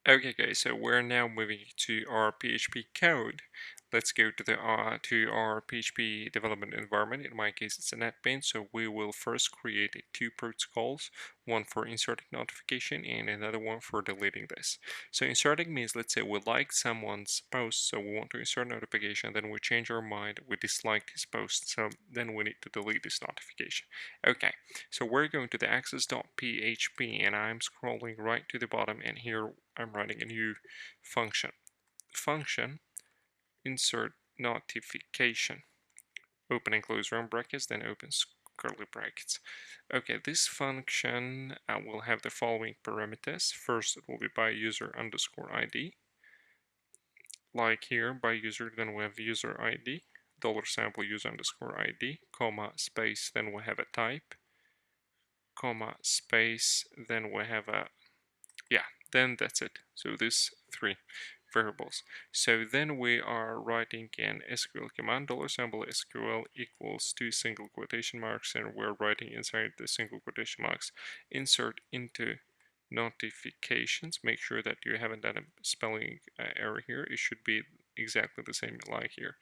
Okay guys, so we're now moving to our PHP code. Let's go to our PHP development environment. In my case, it's a NetBeans. So we will first create two protocols, one for inserting notification and another one for deleting this. So inserting means, let's say we like someone's post, so we want to insert notification, then we change our mind, we disliked his post, so then we need to delete this notification. Okay, so we're going to the access.php and I'm scrolling right to the bottom, and here I'm writing a new function. Function insert notification. Open and close round brackets, then open curly brackets. Okay, this function will have the following parameters. First, it will be by user underscore ID. Like here, by user, then we have user ID, $sample user underscore ID, comma, space, then we have a type, comma, space, then we have a, then that's it. So these three variables. So then we are writing an SQL command, $sample SQL equals two single quotation marks, and we're writing inside the single quotation marks, insert into notifications. Make sure that you haven't done a spelling error here. It should be exactly the same like here.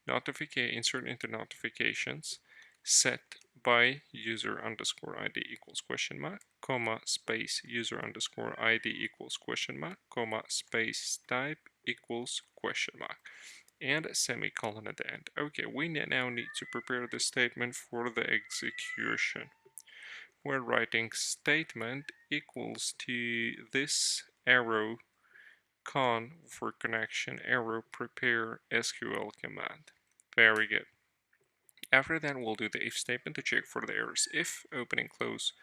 Insert into notifications, set by user underscore ID equals question mark, comma, space, user underscore ID equals question mark, comma, space, type equals question mark, and a semicolon at the end. Okay, we now need to prepare the statement for the execution. We're writing statement equals to this arrow con for connection arrow prepare SQL command. Very good. After that, we'll do the if statement to check for the errors. If open and close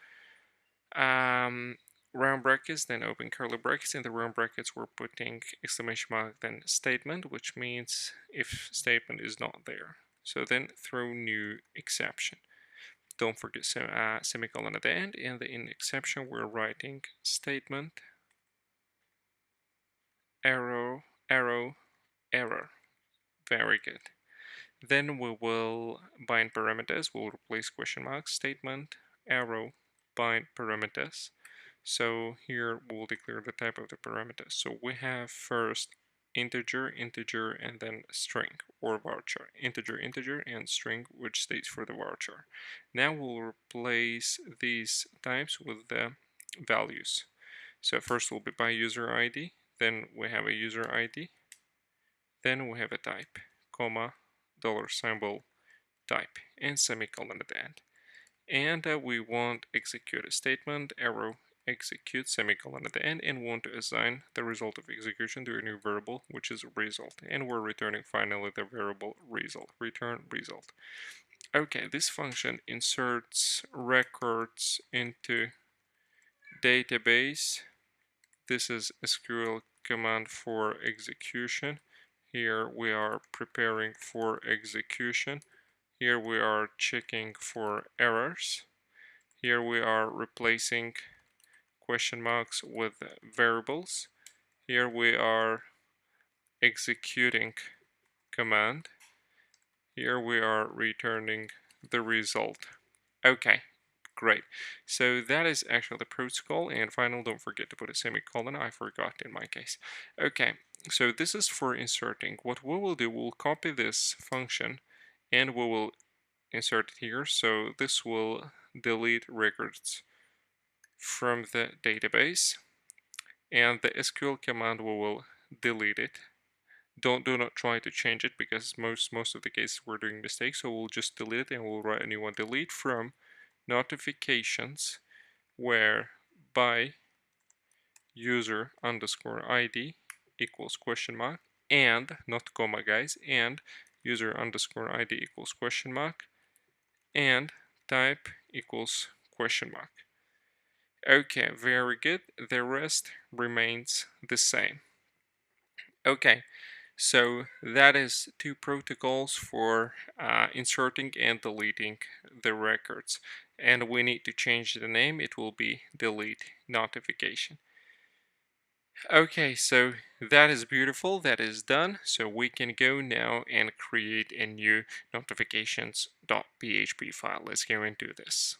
round brackets, then open curly brackets. In the round brackets, we're putting exclamation mark, then statement, which means if statement is not there. So then throw new exception. Don't forget semicolon at the end. And in exception, we're writing statement arrow error. Very good. Then we will bind parameters. We'll replace question mark, statement, arrow, bind parameters. So here we'll declare the type of the parameters. So we have first integer, and then string or varchar. Integer, and string, which stays for the varchar. Now we'll replace these types with the values. So first will be by user ID, then we have a user ID, then we have a type, comma, $symbol type, and semicolon at the end. And we want execute a statement, arrow, execute, semicolon at the end, and want to assign the result of execution to a new variable, which is result. And we're returning finally the variable result, return result. Okay, this function inserts records into database. This is SQL command for execution. Here we are preparing for execution. Here we are checking for errors. Here we are replacing question marks with variables. Here we are executing command. Here we are returning the result. Okay, great. So that is actually the protocol. And finally, don't forget to put a semicolon. I forgot in my case. Okay, so this is for inserting. What we will do, we'll copy this function and we will insert it here. So this will delete records from the database, and the SQL command will delete it. Do not try to change it because most of the cases we're doing mistakes. So we'll just delete it and we'll write a new one. Delete from notifications where by user underscore ID equals question mark, and not comma guys, and user underscore ID equals question mark, and type equals question mark. Okay, very good. The rest remains the same. Okay, so that is two protocols for inserting and deleting the records. And we need to change the name. It will be delete notification. Okay, so that is beautiful. That is done. So we can go now and create a new notifications.php file. Let's go and do this.